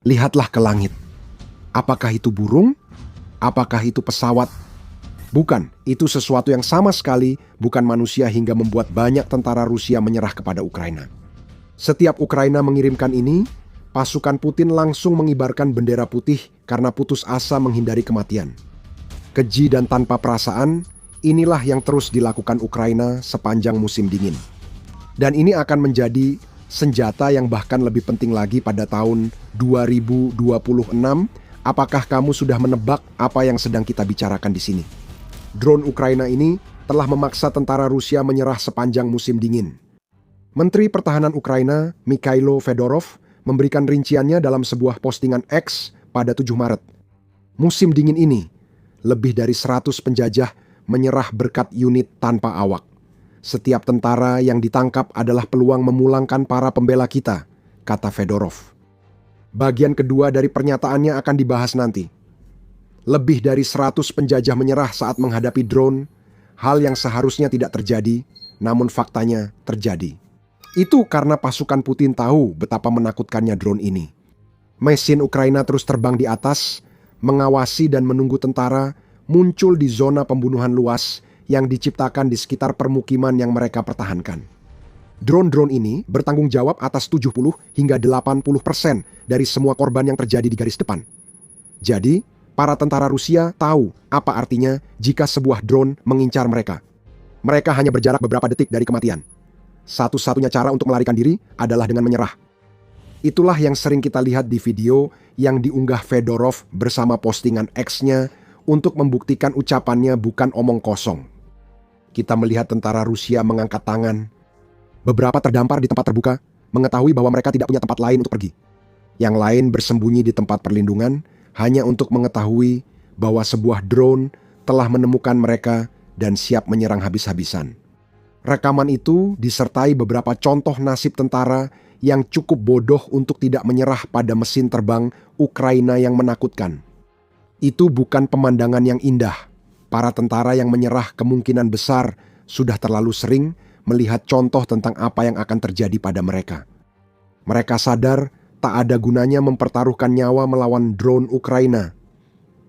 Lihatlah ke langit. Apakah itu burung? Apakah itu pesawat? Bukan, itu sesuatu yang sama sekali bukan manusia hingga membuat banyak tentara Rusia menyerah kepada Ukraina. Setiap Ukraina mengirimkan ini, pasukan Putin langsung mengibarkan bendera putih karena putus asa menghindari kematian. Keji dan tanpa perasaan, inilah yang terus dilakukan Ukraina sepanjang musim dingin. Dan ini akan menjadi senjata yang bahkan lebih penting lagi pada tahun 2026. Apakah kamu sudah menebak apa yang sedang kita bicarakan di sini? Drone Ukraina ini telah memaksa tentara Rusia menyerah sepanjang musim dingin. Menteri Pertahanan Ukraina, Mikhailo Fedorov, memberikan rinciannya dalam sebuah postingan X pada 7 Maret. Musim dingin ini, lebih dari 100 penjajah menyerah berkat unit tanpa awak. Setiap tentara yang ditangkap adalah peluang memulangkan para pembela kita, kata Fedorov. Bagian kedua dari pernyataannya akan dibahas nanti. Lebih dari 100 penjajah menyerah saat menghadapi drone, hal yang seharusnya tidak terjadi, namun faktanya terjadi. Itu karena pasukan Putin tahu betapa menakutkannya drone ini. Mesin Ukraina terus terbang di atas, mengawasi dan menunggu tentara muncul di zona pembunuhan luas yang diciptakan di sekitar permukiman yang mereka pertahankan. Drone-drone ini bertanggung jawab atas 70 hingga 80% dari semua korban yang terjadi di garis depan. Jadi, para tentara Rusia tahu apa artinya jika sebuah drone mengincar mereka. Mereka hanya berjarak beberapa detik dari kematian. Satu-satunya cara untuk melarikan diri adalah dengan menyerah. Itulah yang sering kita lihat di video yang diunggah Fedorov bersama postingan X-nya untuk membuktikan ucapannya bukan omong kosong. Kita melihat tentara Rusia mengangkat tangan. Beberapa terdampar di tempat terbuka, mengetahui bahwa mereka tidak punya tempat lain untuk pergi. Yang lain bersembunyi di tempat perlindungan, hanya untuk mengetahui bahwa sebuah drone telah menemukan mereka dan siap menyerang habis-habisan. Rekaman itu disertai beberapa contoh nasib tentara yang cukup bodoh untuk tidak menyerah pada mesin terbang Ukraina yang menakutkan. Itu bukan pemandangan yang indah. Para tentara yang menyerah kemungkinan besar sudah terlalu sering melihat contoh tentang apa yang akan terjadi pada mereka. Mereka sadar tak ada gunanya mempertaruhkan nyawa melawan drone Ukraina.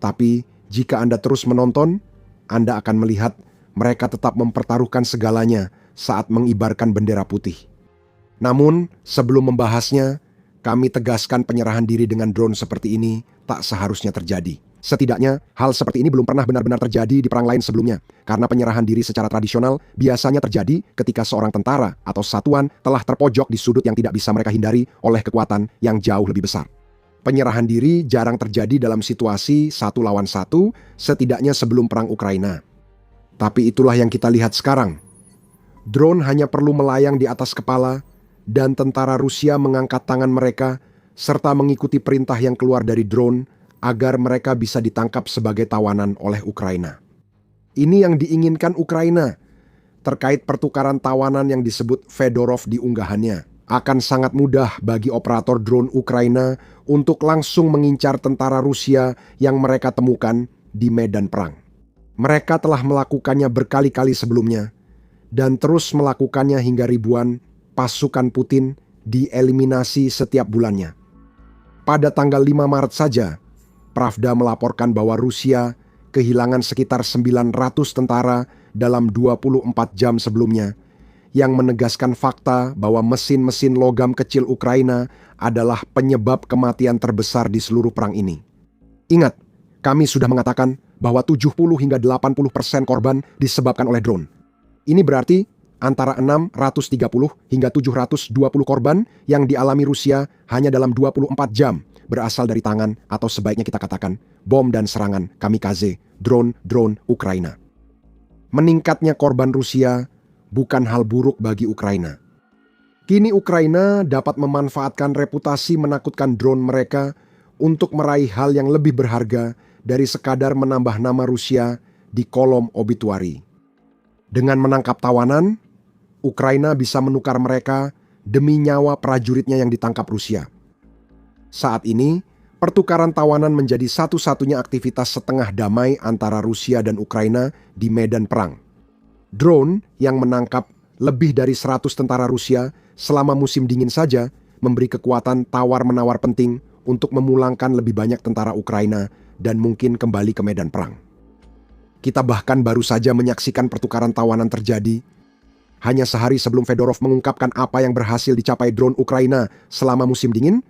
Tapi jika Anda terus menonton, Anda akan melihat mereka tetap mempertaruhkan segalanya saat mengibarkan bendera putih. Namun, sebelum membahasnya, kami tegaskan penyerahan diri dengan drone seperti ini tak seharusnya terjadi. Setidaknya, hal seperti ini belum pernah benar-benar terjadi di perang lain sebelumnya, karena penyerahan diri secara tradisional biasanya terjadi ketika seorang tentara atau satuan telah terpojok di sudut yang tidak bisa mereka hindari oleh kekuatan yang jauh lebih besar. Penyerahan diri jarang terjadi dalam situasi 1 lawan 1, setidaknya sebelum perang Ukraina. Tapi itulah yang kita lihat sekarang. Drone hanya perlu melayang di atas kepala, dan tentara Rusia mengangkat tangan mereka serta mengikuti perintah yang keluar dari drone agar mereka bisa ditangkap sebagai tawanan oleh Ukraina. Ini yang diinginkan Ukraina. Terkait pertukaran tawanan yang disebut Fedorov di unggahannya, akan sangat mudah bagi operator drone Ukraina untuk langsung mengincar tentara Rusia yang mereka temukan di medan perang. Mereka telah melakukannya berkali-kali sebelumnya, dan terus melakukannya hingga ribuan pasukan Putin dieliminasi setiap bulannya. Pada tanggal 5 Maret saja, Pravda melaporkan bahwa Rusia kehilangan sekitar 900 tentara dalam 24 jam sebelumnya, yang menegaskan fakta bahwa mesin-mesin logam kecil Ukraina adalah penyebab kematian terbesar di seluruh perang ini. Ingat, kami sudah mengatakan bahwa 70 hingga 80% korban disebabkan oleh drone. Ini berarti antara 630 hingga 720 korban yang dialami Rusia hanya dalam 24 jam berasal dari tangan atau sebaiknya kita katakan bom dan serangan kamikaze drone Ukraina. Meningkatnya korban Rusia bukan hal buruk bagi Ukraina. Kini Ukraina dapat memanfaatkan reputasi menakutkan drone mereka untuk meraih hal yang lebih berharga dari sekadar menambah nama Rusia di kolom obituari. Dengan menangkap tawanan, Ukraina bisa menukar mereka demi nyawa prajuritnya yang ditangkap Rusia. Saat ini, pertukaran tawanan menjadi satu-satunya aktivitas setengah damai antara Rusia dan Ukraina di medan perang. Drone yang menangkap lebih dari 100 tentara Rusia selama musim dingin saja memberi kekuatan tawar-menawar penting untuk memulangkan lebih banyak tentara Ukraina dan mungkin kembali ke medan perang. Kita bahkan baru saja menyaksikan pertukaran tawanan terjadi hanya sehari sebelum Fedorov mengungkapkan apa yang berhasil dicapai drone Ukraina selama musim dingin.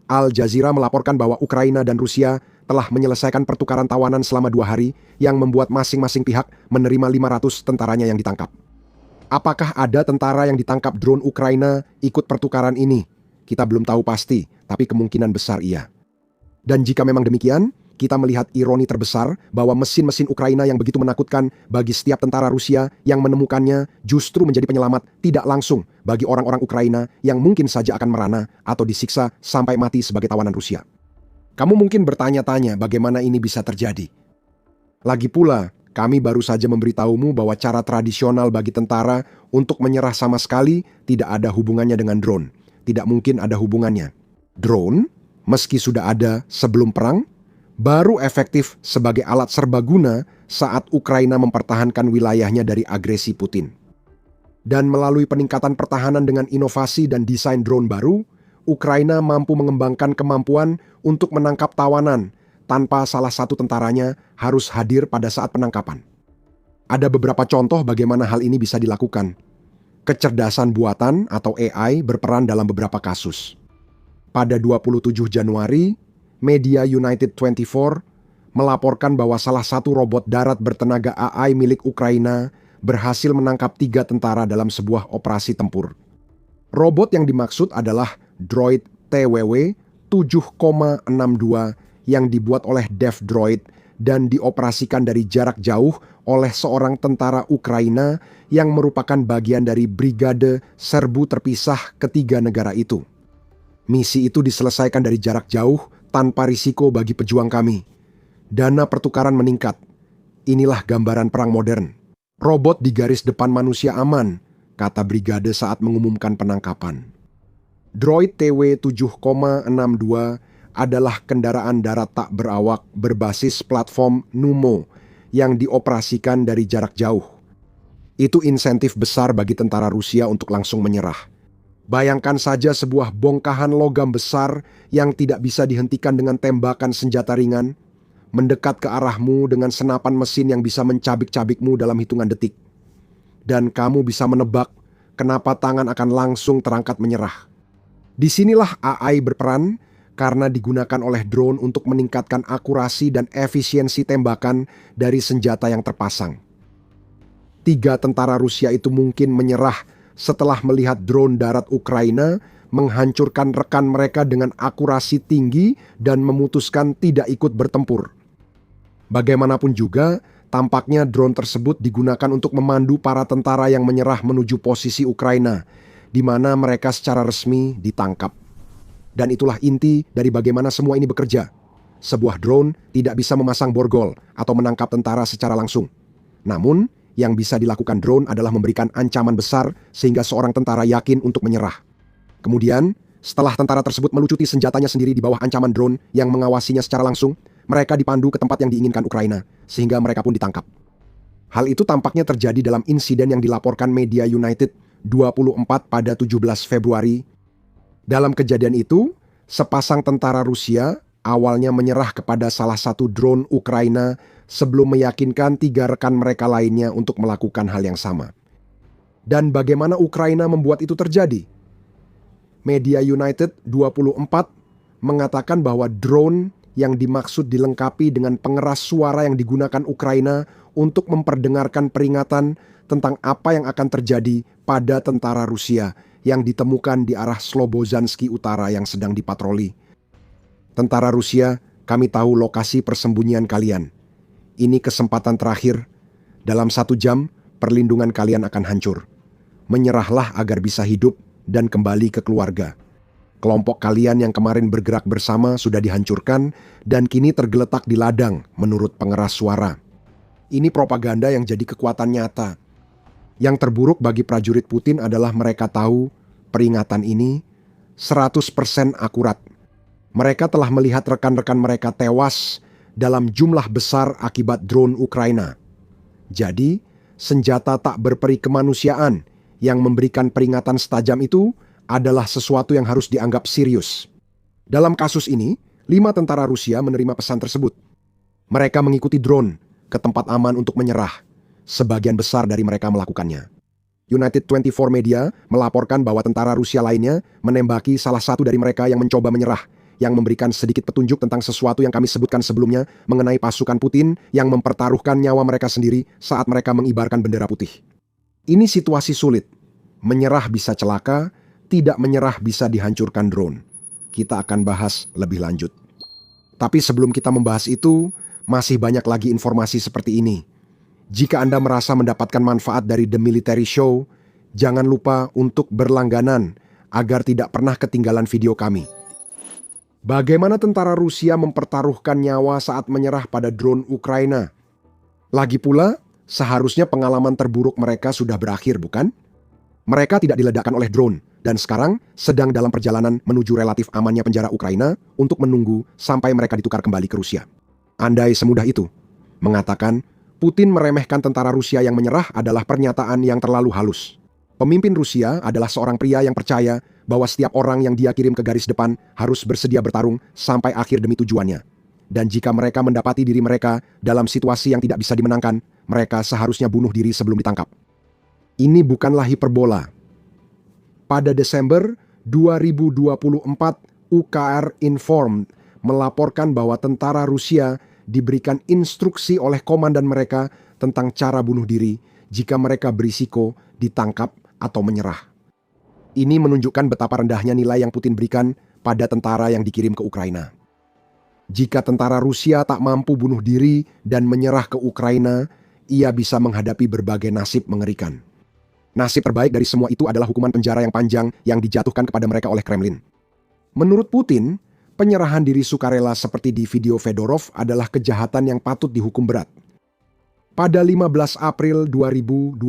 Al Jazeera melaporkan bahwa Ukraina dan Rusia telah menyelesaikan pertukaran tawanan selama 2 hari yang membuat masing-masing pihak menerima 500 tentaranya yang ditangkap. Apakah ada tentara yang ditangkap drone Ukraina ikut pertukaran ini? Kita belum tahu pasti, tapi kemungkinan besar iya. Dan jika memang demikian, kita melihat ironi terbesar bahwa mesin-mesin Ukraina yang begitu menakutkan bagi setiap tentara Rusia yang menemukannya justru menjadi penyelamat tidak langsung bagi orang-orang Ukraina yang mungkin saja akan merana atau disiksa sampai mati sebagai tawanan Rusia. Kamu mungkin bertanya-tanya bagaimana ini bisa terjadi. Lagi pula, kami baru saja memberitahumu bahwa cara tradisional bagi tentara untuk menyerah sama sekali tidak ada hubungannya dengan drone. Tidak mungkin ada hubungannya. Drone, meski sudah ada sebelum perang, baru efektif sebagai alat serbaguna saat Ukraina mempertahankan wilayahnya dari agresi Putin. Dan melalui peningkatan pertahanan dengan inovasi dan desain drone baru, Ukraina mampu mengembangkan kemampuan untuk menangkap tawanan tanpa salah satu tentaranya harus hadir pada saat penangkapan. Ada beberapa contoh bagaimana hal ini bisa dilakukan. Kecerdasan buatan atau AI berperan dalam beberapa kasus. Pada 27 Januari, media United 24 melaporkan bahwa salah satu robot darat bertenaga AI milik Ukraina berhasil menangkap 3 tentara dalam sebuah operasi tempur. Robot yang dimaksud adalah droid TWW 7,62 yang dibuat oleh DevDroid dan dioperasikan dari jarak jauh oleh seorang tentara Ukraina yang merupakan bagian dari brigade serbu terpisah ketiga negara itu. Misi itu diselesaikan dari jarak jauh tanpa risiko bagi pejuang kami. Dana pertukaran meningkat. Inilah gambaran perang modern. Robot di garis depan manusia aman, kata brigade saat mengumumkan penangkapan. Droid TW 7,62 adalah kendaraan darat tak berawak berbasis platform Numo yang dioperasikan dari jarak jauh. Itu insentif besar bagi tentara Rusia untuk langsung menyerah. Bayangkan saja sebuah bongkahan logam besar yang tidak bisa dihentikan dengan tembakan senjata ringan, mendekat ke arahmu dengan senapan mesin yang bisa mencabik-cabikmu dalam hitungan detik. Dan kamu bisa menebak kenapa tangan akan langsung terangkat menyerah. Disinilah AI berperan karena digunakan oleh drone untuk meningkatkan akurasi dan efisiensi tembakan dari senjata yang terpasang. 3 tentara Rusia itu mungkin menyerah setelah melihat drone darat Ukraina menghancurkan rekan mereka dengan akurasi tinggi dan memutuskan tidak ikut bertempur. Bagaimanapun juga, tampaknya drone tersebut digunakan untuk memandu para tentara yang menyerah menuju posisi Ukraina, di mana mereka secara resmi ditangkap. Dan itulah inti dari bagaimana semua ini bekerja. Sebuah drone tidak bisa memasang borgol atau menangkap tentara secara langsung. Namun, yang bisa dilakukan drone adalah memberikan ancaman besar sehingga seorang tentara yakin untuk menyerah. Kemudian, setelah tentara tersebut melucuti senjatanya sendiri di bawah ancaman drone yang mengawasinya secara langsung, mereka dipandu ke tempat yang diinginkan Ukraina, sehingga mereka pun ditangkap. Hal itu tampaknya terjadi dalam insiden yang dilaporkan media United 24 pada 17 Februari. Dalam kejadian itu, sepasang tentara Rusia awalnya menyerah kepada salah satu drone Ukraina sebelum meyakinkan 3 rekan mereka lainnya untuk melakukan hal yang sama. Dan bagaimana Ukraina membuat itu terjadi? Media United 24 mengatakan bahwa drone yang dimaksud dilengkapi dengan pengeras suara yang digunakan Ukraina untuk memperdengarkan peringatan tentang apa yang akan terjadi pada tentara Rusia yang ditemukan di arah Slobozhansky Utara yang sedang dipatroli. Tentara Rusia, kami tahu lokasi persembunyian kalian. Ini kesempatan terakhir. Dalam 1 jam, perlindungan kalian akan hancur. Menyerahlah agar bisa hidup dan kembali ke keluarga. Kelompok kalian yang kemarin bergerak bersama sudah dihancurkan dan kini tergeletak di ladang menurut pengeras suara. Ini propaganda yang jadi kekuatan nyata. Yang terburuk bagi prajurit Putin adalah mereka tahu peringatan ini 100% akurat. Mereka telah melihat rekan-rekan mereka tewas dalam jumlah besar akibat drone Ukraina. Jadi, senjata tak berperi kemanusiaan yang memberikan peringatan setajam itu adalah sesuatu yang harus dianggap serius. Dalam kasus ini, 5 tentara Rusia menerima pesan tersebut. Mereka mengikuti drone ke tempat aman untuk menyerah. Sebagian besar dari mereka melakukannya. United 24 Media melaporkan bahwa tentara Rusia lainnya menembaki salah satu dari mereka yang mencoba menyerah, yang memberikan sedikit petunjuk tentang sesuatu yang kami sebutkan sebelumnya mengenai pasukan Putin yang mempertaruhkan nyawa mereka sendiri saat mereka mengibarkan bendera putih. Ini situasi sulit. Menyerah bisa celaka, tidak menyerah bisa dihancurkan drone. Kita akan bahas lebih lanjut. Tapi sebelum kita membahas itu, masih banyak lagi informasi seperti ini. Jika Anda merasa mendapatkan manfaat dari The Military Show, jangan lupa untuk berlangganan agar tidak pernah ketinggalan video kami. Bagaimana tentara Rusia mempertaruhkan nyawa saat menyerah pada drone Ukraina? Lagi pula, seharusnya pengalaman terburuk mereka sudah berakhir, bukan? Mereka tidak diledakkan oleh drone, dan sekarang sedang dalam perjalanan menuju relatif amannya penjara Ukraina untuk menunggu sampai mereka ditukar kembali ke Rusia. Andai semudah itu, mengatakan Putin meremehkan tentara Rusia yang menyerah adalah pernyataan yang terlalu halus. Pemimpin Rusia adalah seorang pria yang percaya bahwa setiap orang yang dia kirim ke garis depan harus bersedia bertarung sampai akhir demi tujuannya. Dan jika mereka mendapati diri mereka dalam situasi yang tidak bisa dimenangkan, mereka seharusnya bunuh diri sebelum ditangkap. Ini bukanlah hiperbola. Pada Desember 2024, UKR Informed melaporkan bahwa tentara Rusia diberikan instruksi oleh komandan mereka tentang cara bunuh diri jika mereka berisiko ditangkap atau menyerah. Ini menunjukkan betapa rendahnya nilai yang Putin berikan pada tentara yang dikirim ke Ukraina. Jika tentara Rusia tak mampu bunuh diri dan menyerah ke Ukraina, ia bisa menghadapi berbagai nasib mengerikan. Nasib terbaik dari semua itu adalah hukuman penjara yang panjang yang dijatuhkan kepada mereka oleh Kremlin. Menurut Putin, penyerahan diri sukarela seperti di video Fedorov adalah kejahatan yang patut dihukum berat. Pada 15 April 2025,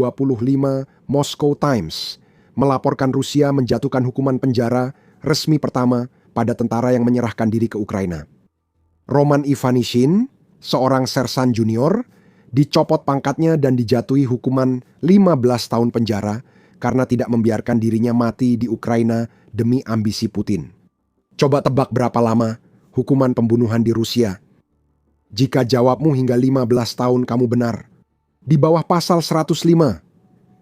Moscow Times melaporkan Rusia menjatuhkan hukuman penjara resmi pertama pada tentara yang menyerahkan diri ke Ukraina. Roman Ivanishin, seorang sersan junior, dicopot pangkatnya dan dijatuhi hukuman 15 tahun penjara karena tidak membiarkan dirinya mati di Ukraina demi ambisi Putin. Coba tebak berapa lama hukuman pembunuhan di Rusia? Jika jawabmu hingga 15 tahun kamu benar. Di bawah pasal 105,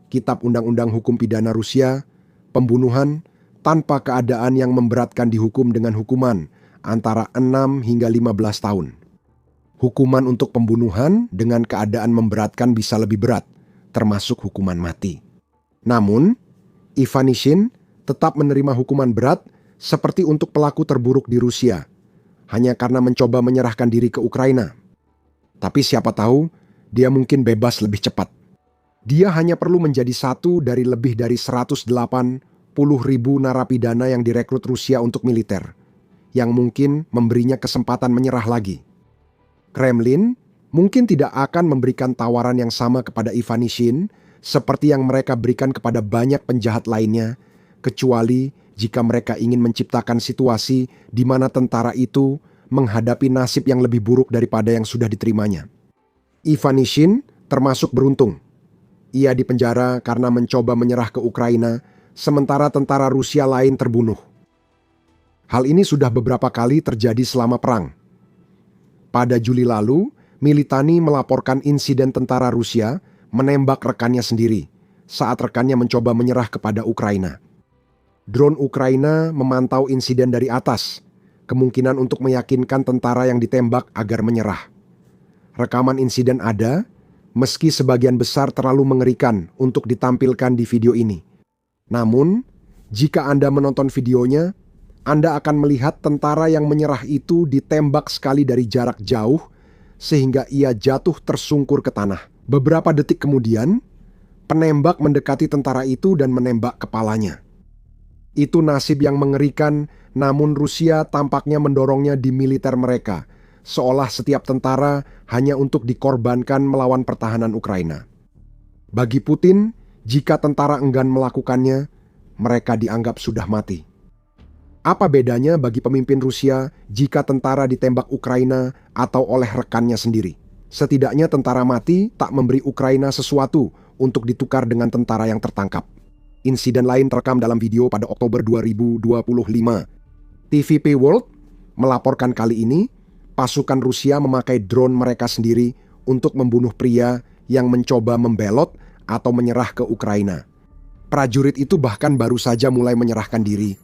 Kitab Undang-Undang Hukum Pidana Rusia, pembunuhan tanpa keadaan yang memberatkan dihukum dengan hukuman antara 6 hingga 15 tahun. Hukuman untuk pembunuhan dengan keadaan memberatkan bisa lebih berat, termasuk hukuman mati. Namun, Ivanishin tetap menerima hukuman berat seperti untuk pelaku terburuk di Rusia, hanya karena mencoba menyerahkan diri ke Ukraina. Tapi siapa tahu, dia mungkin bebas lebih cepat. Dia hanya perlu menjadi satu dari lebih dari 180.000 narapidana yang direkrut Rusia untuk militer, yang mungkin memberinya kesempatan menyerah lagi. Kremlin mungkin tidak akan memberikan tawaran yang sama kepada Ivanishin seperti yang mereka berikan kepada banyak penjahat lainnya, kecuali jika mereka ingin menciptakan situasi di mana tentara itu menghadapi nasib yang lebih buruk daripada yang sudah diterimanya. Ivanishin termasuk beruntung. Ia dipenjara karena mencoba menyerah ke Ukraina, sementara tentara Rusia lain terbunuh. Hal ini sudah beberapa kali terjadi selama perang. Pada Juli lalu, Militani melaporkan insiden tentara Rusia menembak rekannya sendiri saat rekannya mencoba menyerah kepada Ukraina. Drone Ukraina memantau insiden dari atas, kemungkinan untuk meyakinkan tentara yang ditembak agar menyerah. Rekaman insiden ada, meski sebagian besar terlalu mengerikan untuk ditampilkan di video ini. Namun, jika Anda menonton videonya, Anda akan melihat tentara yang menyerah itu ditembak sekali dari jarak jauh, sehingga ia jatuh tersungkur ke tanah. Beberapa detik kemudian, penembak mendekati tentara itu dan menembak kepalanya. Itu nasib yang mengerikan, namun Rusia tampaknya mendorongnya di militer mereka, seolah setiap tentara hanya untuk dikorbankan melawan pertahanan Ukraina. Bagi Putin, jika tentara enggan melakukannya, mereka dianggap sudah mati. Apa bedanya bagi pemimpin Rusia jika tentara ditembak Ukraina atau oleh rekannya sendiri? Setidaknya tentara mati tak memberi Ukraina sesuatu untuk ditukar dengan tentara yang tertangkap. Insiden lain terekam dalam video pada Oktober 2025. TVP World melaporkan kali ini, pasukan Rusia memakai drone mereka sendiri untuk membunuh pria yang mencoba membelot atau menyerah ke Ukraina. Prajurit itu bahkan baru saja mulai menyerahkan diri.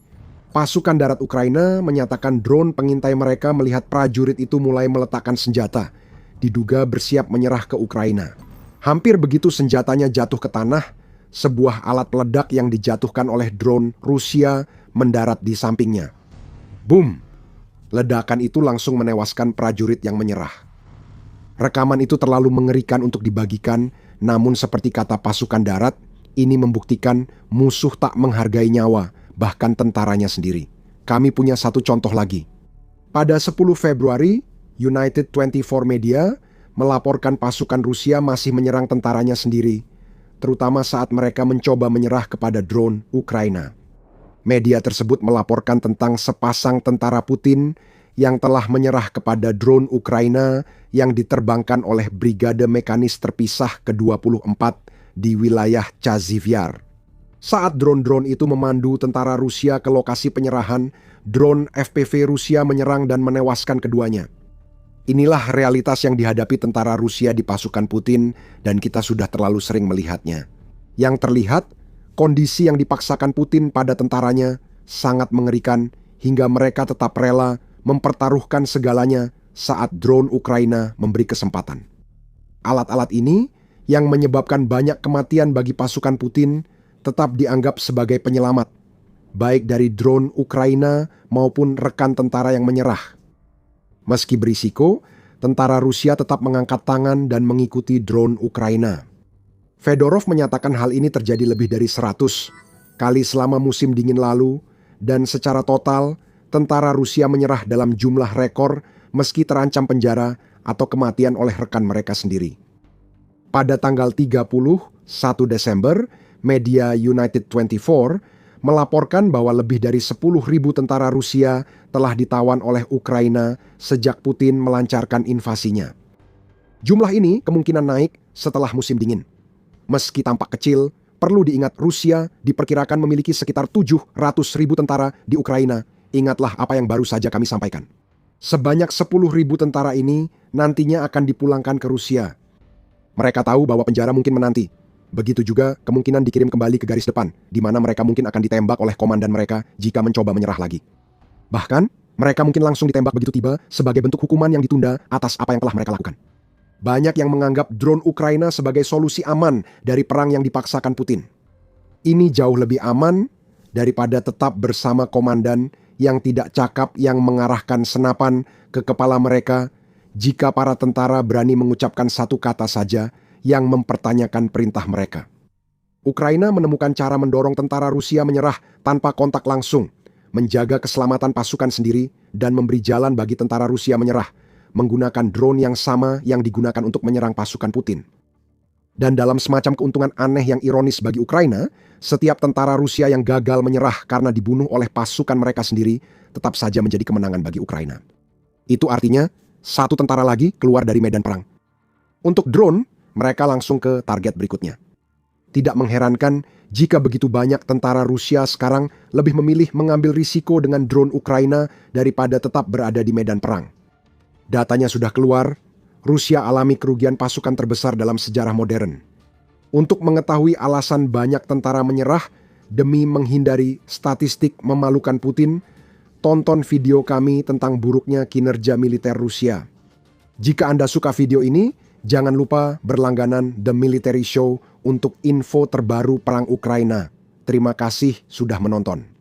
Pasukan darat Ukraina menyatakan drone pengintai mereka melihat prajurit itu mulai meletakkan senjata, diduga bersiap menyerah ke Ukraina. Hampir begitu senjatanya jatuh ke tanah, sebuah alat peledak yang dijatuhkan oleh drone Rusia mendarat di sampingnya. Boom! Ledakan itu langsung menewaskan prajurit yang menyerah. Rekaman itu terlalu mengerikan untuk dibagikan, namun seperti kata pasukan darat, ini membuktikan musuh tak menghargai nyawa, bahkan tentaranya sendiri. Kami punya satu contoh lagi. Pada 10 Februari, United 24 Media melaporkan pasukan Rusia masih menyerang tentaranya sendiri, terutama saat mereka mencoba menyerah kepada drone Ukraina. Media tersebut melaporkan tentang sepasang tentara Putin yang telah menyerah kepada drone Ukraina yang diterbangkan oleh Brigade Mekanis Terpisah ke-24 di wilayah Chazivyar. Saat drone-drone itu memandu tentara Rusia ke lokasi penyerahan, drone FPV Rusia menyerang dan menewaskan keduanya. Inilah realitas yang dihadapi tentara Rusia di pasukan Putin dan kita sudah terlalu sering melihatnya. Yang terlihat, kondisi yang dipaksakan Putin pada tentaranya sangat mengerikan hingga mereka tetap rela mempertaruhkan segalanya saat drone Ukraina memberi kesempatan. Alat-alat ini yang menyebabkan banyak kematian bagi pasukan Putin tetap dianggap sebagai penyelamat, baik dari drone Ukraina maupun rekan tentara yang menyerah. Meski berisiko, tentara Rusia tetap mengangkat tangan dan mengikuti drone Ukraina. Fedorov menyatakan hal ini terjadi lebih dari 100 kali selama musim dingin lalu, dan secara total, tentara Rusia menyerah dalam jumlah rekor meski terancam penjara atau kematian oleh rekan mereka sendiri. Pada tanggal 31 Desember, media United 24 melaporkan bahwa lebih dari 10.000 tentara Rusia telah ditawan oleh Ukraina sejak Putin melancarkan invasinya. Jumlah ini kemungkinan naik setelah musim dingin. Meski tampak kecil, perlu diingat Rusia diperkirakan memiliki sekitar 700.000 tentara di Ukraina. Ingatlah apa yang baru saja kami sampaikan. Sebanyak 10.000 tentara ini nantinya akan dipulangkan ke Rusia. Mereka tahu bahwa penjara mungkin menanti. Begitu juga kemungkinan dikirim kembali ke garis depan, di mana mereka mungkin akan ditembak oleh komandan mereka jika mencoba menyerah lagi. Bahkan, mereka mungkin langsung ditembak begitu tiba sebagai bentuk hukuman yang ditunda atas apa yang telah mereka lakukan. Banyak yang menganggap drone Ukraina sebagai solusi aman dari perang yang dipaksakan Putin. Ini jauh lebih aman daripada tetap bersama komandan yang tidak cakap yang mengarahkan senapan ke kepala mereka jika para tentara berani mengucapkan satu kata saja yang mempertanyakan perintah mereka. Ukraina menemukan cara mendorong tentara Rusia menyerah tanpa kontak langsung, menjaga keselamatan pasukan sendiri, dan memberi jalan bagi tentara Rusia menyerah, menggunakan drone yang sama yang digunakan untuk menyerang pasukan Putin. Dan dalam semacam keuntungan aneh yang ironis bagi Ukraina, setiap tentara Rusia yang gagal menyerah karena dibunuh oleh pasukan mereka sendiri tetap saja menjadi kemenangan bagi Ukraina. Itu artinya, satu tentara lagi keluar dari medan perang. Untuk drone, mereka langsung ke target berikutnya. Tidak mengherankan jika begitu banyak tentara Rusia sekarang lebih memilih mengambil risiko dengan drone Ukraina daripada tetap berada di medan perang. Datanya sudah keluar, Rusia alami kerugian pasukan terbesar dalam sejarah modern. Untuk mengetahui alasan banyak tentara menyerah demi menghindari statistik memalukan Putin, tonton video kami tentang buruknya kinerja militer Rusia. Jika Anda suka video ini, jangan lupa berlangganan The Military Show untuk info terbaru perang Ukraina. Terima kasih sudah menonton.